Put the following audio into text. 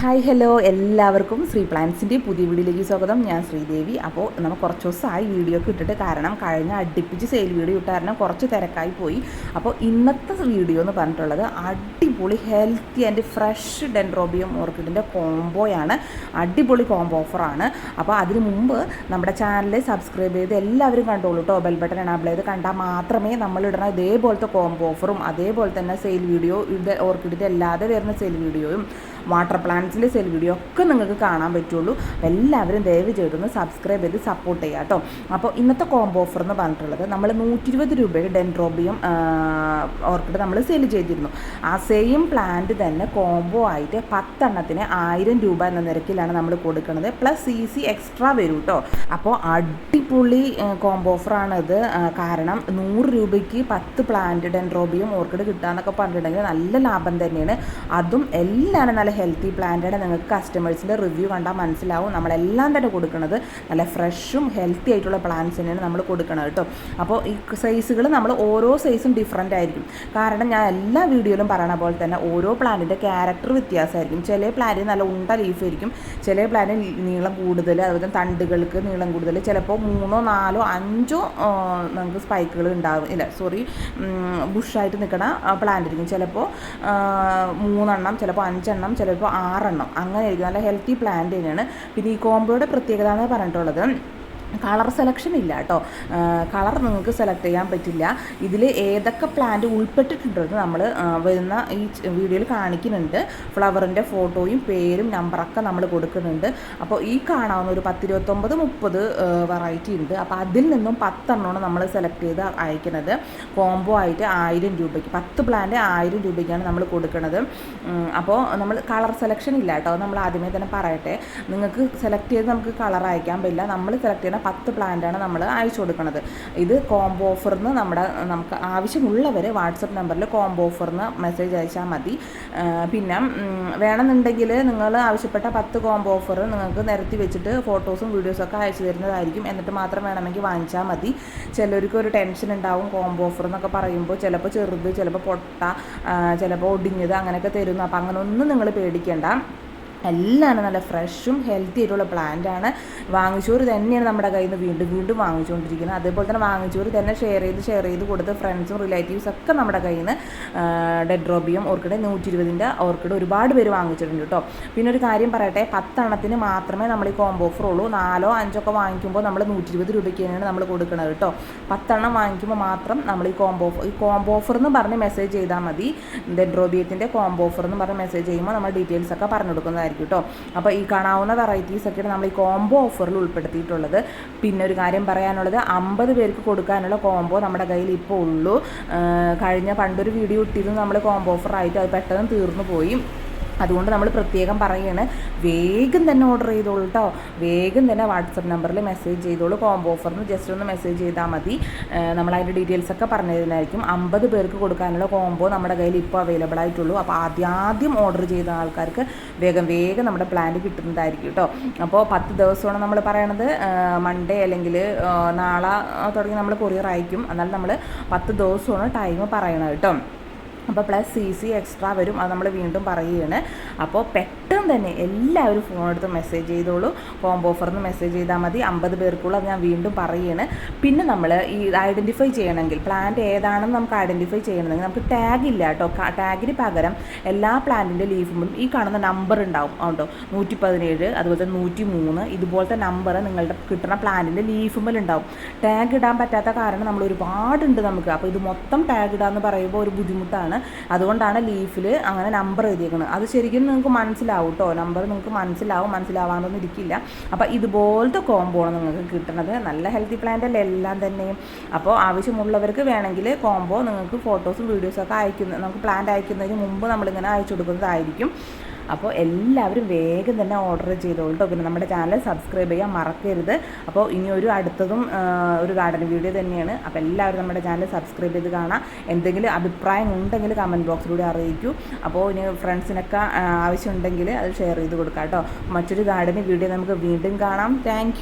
Hi hello എല്ലാവർക്കും ശ്രീ പ്ലാൻസിൻ്റെ പുതിയ വീഡിയോയിലേക്ക് സ്വാഗതം. ഞാൻ ശ്രീദേവി. അപ്പോൾ നമ്മൾ കുറച്ച് ദിവസമായി വീഡിയോ ഒക്കെ ഇട്ടിട്ട്, കാരണം കഴിഞ്ഞ അടുപ്പിച്ച് സെയിൽ വീഡിയോ ഇട്ട കാരണം കുറച്ച് തിരക്കായി പോയി. അപ്പോൾ ഇന്നത്തെ വീഡിയോ എന്ന് പറഞ്ഞിട്ടുള്ളത് അടിപൊളി ഹെൽത്തി ആൻഡ് ഫ്രഷ് ഡെൻഡ്രോബിയം ഓർക്കിഡിൻ്റെ കോംബോയാണ്. അടിപൊളി കോംബോ ഓഫറാണ്. അപ്പോൾ അതിന് മുമ്പ് നമ്മുടെ ചാനൽ സബ്സ്ക്രൈബ് ചെയ്ത് എല്ലാവരും കണ്ടോളൂ കേട്ടോ. ബെൽ ബട്ടൺ എനാബിൾ ചെയ്ത് കണ്ടാൽ മാത്രമേ നമ്മളിടുന്ന ഇതേപോലത്തെ കോംബോ ഓഫറും അതേപോലെ തന്നെ സെയിൽ വീഡിയോ ഇത് ഓർക്കിഡിൻ്റെ അല്ലാതെ വരുന്ന സെയിൽ വീഡിയോയും വാട്ടർ പ്ലാന്റ്സിൻ്റെ സെയിൽ വീഡിയോ ഒക്കെ നിങ്ങൾക്ക് കാണാൻ പറ്റുള്ളൂ. എല്ലാവരും ദയവ് ചെയ്തൊന്ന് സബ്സ്ക്രൈബ് ചെയ്ത് സപ്പോർട്ട് ചെയ്യുക കേട്ടോ. അപ്പോൾ ഇന്നത്തെ കോംബോ ഓഫർ എന്ന് പറഞ്ഞിട്ടുള്ളത് നമ്മൾ 120 രൂപയുടെ ഡെൻഡ്രോബിയം ഓർക്കിഡ് നമ്മൾ സെയിൽ ചെയ്തിരുന്നു. ആ സെയിം പ്ലാന്റ് തന്നെ കോംബോ ആയിട്ട് 10 എണ്ണത്തിന് 1000 രൂപ എന്ന നിരക്കിലാണ് നമ്മൾ കൊടുക്കുന്നത്. പ്ലസ് CC എക്സ്ട്രാ വരും കേട്ടോ. അപ്പോൾ അടിപൊളി കോംബോ ഓഫറാണിത്. കാരണം 100 രൂപയ്ക്ക് 10 പ്ലാന്റ് ഡെൻഡ്രോബിയം ഓർക്കിഡ് കിട്ടുകയെന്നൊക്കെ പറഞ്ഞിട്ടുണ്ടെങ്കിൽ നല്ല ലാഭം തന്നെയാണ്. അതും എല്ലാം നല്ല ഹെൽത്തി പ്ലാന്റാണ്. നിങ്ങൾക്ക് കസ്റ്റമേഴ്സിൻ്റെ റിവ്യൂ കണ്ടാൽ മനസ്സിലാവും. നമ്മളെല്ലാം തന്നെ കൊടുക്കുന്നത് നല്ല ഫ്രഷും ഹെൽത്തി ആയിട്ടുള്ള പ്ലാന്റ്സ് തന്നെയാണ് നമ്മൾ കൊടുക്കുന്നത് കേട്ടോ. അപ്പോൾ ഈ സൈസുകൾ നമ്മൾ ഓരോ സൈസും ഡിഫറെൻ്റ് ആയിരിക്കും. കാരണം ഞാൻ എല്ലാ വീഡിയോയിലും പറയണ പോലെ തന്നെ ഓരോ പ്ലാന്റിൻ്റെ ക്യാരക്ടർ വ്യത്യാസമായിരിക്കും. ചില പ്ലാന്റിന് നല്ല ഉണ്ട ലീഫായിരിക്കും, ചില പ്ലാന്റിന് നീളം കൂടുതൽ, അതുപോലെ തണ്ടുകൾക്ക് നീളം കൂടുതൽ, ചിലപ്പോൾ 3, 4, 5 നമുക്ക് സ്പൈക്കുകൾ ഉണ്ടാവും. ബുഷായിട്ട് നിൽക്കണ പ്ലാന്റ് ആയിരിക്കും. ചിലപ്പോൾ 3 എണ്ണം, ചിലപ്പോൾ 5 എണ്ണം, ചിലപ്പോൾ 6 എണ്ണം, അങ്ങനെ ആയിരിക്കും. നല്ല ഹെൽത്തി പ്ലാന്റ് തന്നെയാണ്. പിന്നെ ഈ കോംബോയുടെ പ്രത്യേകത എന്ന് പറഞ്ഞിട്ടുള്ളത് കളർ സെലക്ഷൻ ഇല്ല കേട്ടോ. കളർ നിങ്ങൾക്ക് സെലക്ട് ചെയ്യാൻ പറ്റില്ല. ഇതിൽ ഏതൊക്കെ പ്ലാന്റ് ഉൾപ്പെട്ടിട്ടുണ്ടെന്ന് നമ്മൾ വരുന്ന ഈ വീഡിയോയിൽ കാണിക്കുന്നുണ്ട്. ഫ്ലവറിൻ്റെ ഫോട്ടോയും പേരും നമ്പറൊക്കെ നമ്മൾ കൊടുക്കുന്നുണ്ട്. അപ്പോൾ ഈ കാണാവുന്ന ഒരു 10, 29, 30 വെറൈറ്റി ഉണ്ട്. അപ്പോൾ അതിൽ നിന്നും 10 എണ്ണമാണ് നമ്മൾ സെലക്ട് ചെയ്ത് അയക്കുന്നത്. കോംബോ ആയിട്ട് 1000 രൂപയ്ക്ക് 10 പ്ലാന്റ് 1000 രൂപയ്ക്കാണ് നമ്മൾ കൊടുക്കുന്നത്. അപ്പോൾ നമ്മൾ കളർ സെലക്ഷൻ ഇല്ല കേട്ടോ. നമ്മൾ ആദ്യമേ തന്നെ പറയട്ടെ, നിങ്ങൾക്ക് സെലക്ട് ചെയ്ത് നമുക്ക് കളർ അയക്കാൻ പറ്റില്ല. നമ്മൾ സെലക്ട് ചെയ്യുന്ന 10 പ്ലാന്റാണ് നമ്മൾ അയച്ചു കൊടുക്കുന്നത്. ഇത് കോംബോ ഓഫറിന് നമുക്ക് ആവശ്യമുള്ളവർ വാട്സപ്പ് നമ്പറിൽ കോംബോ ഓഫറിന് മെസ്സേജ് അയച്ചാൽ മതി. പിന്നെ വേണമെന്നുണ്ടെങ്കിൽ നിങ്ങൾ ആവശ്യപ്പെട്ട 10 കോംബോ ഓഫർ നിങ്ങൾക്ക് നിരത്തി വെച്ചിട്ട് ഫോട്ടോസും വീഡിയോസൊക്കെ അയച്ചു തരുന്നതായിരിക്കും. എന്നിട്ട് മാത്രം വേണമെങ്കിൽ വാങ്ങിച്ചാൽ മതി. ചിലർക്ക് ഒരു ടെൻഷൻ ഉണ്ടാവും, കോംബോ ഓഫർ എന്നൊക്കെ പറയുമ്പോൾ ചിലപ്പോൾ ചെറുത്, ചിലപ്പോൾ പൊട്ട, ചിലപ്പോൾ ഒടിഞ്ഞത് അങ്ങനെയൊക്കെ തരുന്നു. അപ്പോൾ അങ്ങനെ ഒന്നും നിങ്ങൾ പേടിക്കേണ്ട. എല്ലാം നല്ല ഫ്രഷും ഹെൽത്തി ആയിട്ടുള്ള പ്ലാന്റാണ്. വാങ്ങിച്ചോർ തന്നെയാണ് നമ്മുടെ കയ്യിൽ നിന്ന് വീണ്ടും വീണ്ടും വാങ്ങിച്ചുകൊണ്ടിരിക്കുന്നത്. അതേപോലെ തന്നെ വാങ്ങിച്ചോർ തന്നെ ഷെയർ ചെയ്ത് കൊടുത്ത് ഫ്രണ്ട്സും റിലേറ്റീവ്സ് ഒക്കെ നമ്മുടെ കയ്യിൽ നിന്ന് ഡെൻഡ്രോബിയം ഓർക്കിഡ് 120ൻ്റെ ഓർക്കിഡ് ഒരുപാട് പേര് വാങ്ങിച്ചിട്ടുണ്ട് കേട്ടോ. പിന്നെ ഒരു കാര്യം പറയട്ടെ, 10 എണ്ണത്തിന് മാത്രമേ നമ്മൾ ഈ കോംബോ ഓഫർ ഉള്ളൂ. 4, 5 ഒക്കെ വാങ്ങിക്കുമ്പോൾ നമ്മൾ 120 രൂപയ്ക്ക് തന്നെയാണ് നമ്മൾ കൊടുക്കുന്നത് കേട്ടോ. 10 എണ്ണം വാങ്ങിക്കുമ്പോൾ മാത്രം നമ്മൾ ഈ കോംബോ ഓഫർ എന്ന് പറഞ്ഞ് മെസ്സേജ് ചെയ്താൽ മതി. ഡെൻഡ്രോബിയത്തിൻ്റെ കോംബോ ഓഫർ എന്ന് പറഞ്ഞ് മെസ്സേജ് ചെയ്യുമ്പോൾ നമ്മൾ ഡീറ്റെയിൽസ് ഒക്കെ പറഞ്ഞു കൊടുക്കുന്നതായിരിക്കും കേട്ടോ. അപ്പോൾ ഈ കാണാവുന്ന വെറൈറ്റീസ് ഒക്കെയാണ് നമ്മൾ ഈ കോംബോ ഓഫറിൽ ഉൾപ്പെടുത്തിയിട്ടുള്ളത്. പിന്നെ ഒരു കാര്യം പറയാനുള്ളത്, 50 പേർക്ക് കൊടുക്കാനുള്ള കോംബോ നമ്മുടെ കയ്യിൽ ഇപ്പോൾ ഉള്ളൂ. പണ്ടൊരു വീഡിയോ ഇട്ടിരുന്നു നമ്മൾ കോംബോ ഓഫറായിട്ട്, അത് പെട്ടെന്ന് തീർന്നു പോയി. അതുകൊണ്ട് നമ്മൾ പ്രത്യേകം പറയുകയാണ്, വേഗം തന്നെ ഓർഡർ ചെയ്തോളൂ കേട്ടോ. വേഗം തന്നെ വാട്സപ്പ് നമ്പറിൽ മെസ്സേജ് ചെയ്തോളൂ. കോംബോ ഓഫറിന് ജസ്റ്റ് ഒന്ന് മെസ്സേജ് ചെയ്താൽ മതി. നമ്മളതിൻ്റെ ഡീറ്റെയിൽസൊക്കെ പറഞ്ഞു തരുന്നതായിരിക്കും. 50 പേർക്ക് കൊടുക്കാനുള്ള കോംബോ നമ്മുടെ കയ്യിൽ ഇപ്പോൾ അവൈലബിൾ ആയിട്ടുള്ളൂ. അപ്പോൾ ആദ്യം ഓർഡർ ചെയ്ത ആൾക്കാർക്ക് വേഗം നമ്മുടെ പ്ലാന്റ് കിട്ടുന്നതായിരിക്കും കേട്ടോ. അപ്പോൾ 10 ദിവസമാണ് നമ്മൾ പറയണത്. മൺഡേ അല്ലെങ്കിൽ നാളെ തുടങ്ങി നമ്മൾ കൊറിയർ അയക്കും. എന്നാലും നമ്മൾ 10 ദിവസമാണ് ടൈം പറയണത് കേട്ടോ. അപ്പോൾ പ്ലസ് CC എക്സ്ട്രാ വരും. അത് നമ്മൾ വീണ്ടും പറയുകയാണ്. അപ്പോൾ പെട്ടെന്ന് തന്നെ എല്ലാവരും ഫോൺ എടുത്ത് മെസ്സേജ് ചെയ്തോളൂ. കോംബോ ഓഫറിന് മെസ്സേജ് ചെയ്താൽ മതി. 50 പേർക്കുള്ള ഞാൻ വീണ്ടും പറയുകയാണ്. പിന്നെ നമ്മൾ ഈ ഐഡൻറ്റിഫൈ ചെയ്യണമെങ്കിൽ, പ്ലാന്റ് ഏതാണെന്ന് നമുക്ക് ഐഡൻറ്റിഫൈ ചെയ്യണമെങ്കിൽ നമുക്ക് ടാഗ് ഇല്ല കേട്ടോ. ടാഗിന് പകരം എല്ലാ പ്ലാന്റിൻ്റെ ലീഫും ഈ കാണുന്ന നമ്പർ ഉണ്ടാവും കേട്ടോ. 117, അതുപോലെ 103 ഇതുപോലത്തെ നമ്പർ നിങ്ങളുടെ കിട്ടുന്ന പ്ലാന്റിൻ്റെ ലീഫുമ്മലുണ്ടാവും. ടാഗ് ഇടാൻ പറ്റാത്ത കാരണം നമ്മൾ ഒരുപാടുണ്ട് നമുക്ക്. അപ്പോൾ ഇത് മൊത്തം ടാഗ് ഇടാന്ന് പറയുമ്പോൾ ഒരു ബുദ്ധിമുട്ടാണ്. അതുകൊണ്ടാണ് ലീഫിൽ അങ്ങനെ നമ്പർ എഴുതിയേക്കുന്നത്. അത് ശരിക്കും നിങ്ങൾക്ക് മനസ്സിലാവും കേട്ടോ. നമ്പർ നിങ്ങൾക്ക് മനസ്സിലാവാനൊന്നും ഇരിക്കില്ല. അപ്പോൾ ഇതുപോലത്തെ കോംബോ ആണ് നിങ്ങൾക്ക് കിട്ടുന്നത്. നല്ല ഹെൽത്തി പ്ലാന്റ് അല്ലേ എല്ലാം തന്നെയും. അപ്പോൾ ആവശ്യമുള്ളവർക്ക് വേണമെങ്കിൽ കോംബോ നിങ്ങൾക്ക് ഫോട്ടോസും വീഡിയോസൊക്കെ നമുക്ക് പ്ലാന്റ് അയക്കുന്നതിന് മുമ്പ് നമ്മളിങ്ങനെ അയച്ചു കൊടുക്കുന്നതായിരിക്കും. അപ്പോൾ എല്ലാവരും വേഗം തന്നെ ഓർഡർ ചെയ്തോളൂ കേട്ടോ. പിന്നെ നമ്മുടെ ചാനൽ സബ്സ്ക്രൈബ് ചെയ്യാൻ മറക്കരുത്. അപ്പോൾ ഇനി അടുത്തതും ഒരു ഗാർഡൻ വീഡിയോ തന്നെയാണ്. അപ്പോൾ എല്ലാവരും നമ്മുടെ ചാനൽ സബ്സ്ക്രൈബ് ചെയ്ത് കാണാം. എന്തെങ്കിലും അഭിപ്രായം ഉണ്ടെങ്കിൽ കമൻറ്റ് ബോക്സിലൂടെ അറിയിക്കൂ. അപ്പോൾ ഇനി ഫ്രണ്ട്സിനൊക്കെ ആവശ്യമുണ്ടെങ്കിൽ അത് ഷെയർ ചെയ്ത് കൊടുക്കാം കേട്ടോ. മറ്റൊരു ഗാർഡൻ വീഡിയോ നമുക്ക് വീണ്ടും കാണാം. താങ്ക്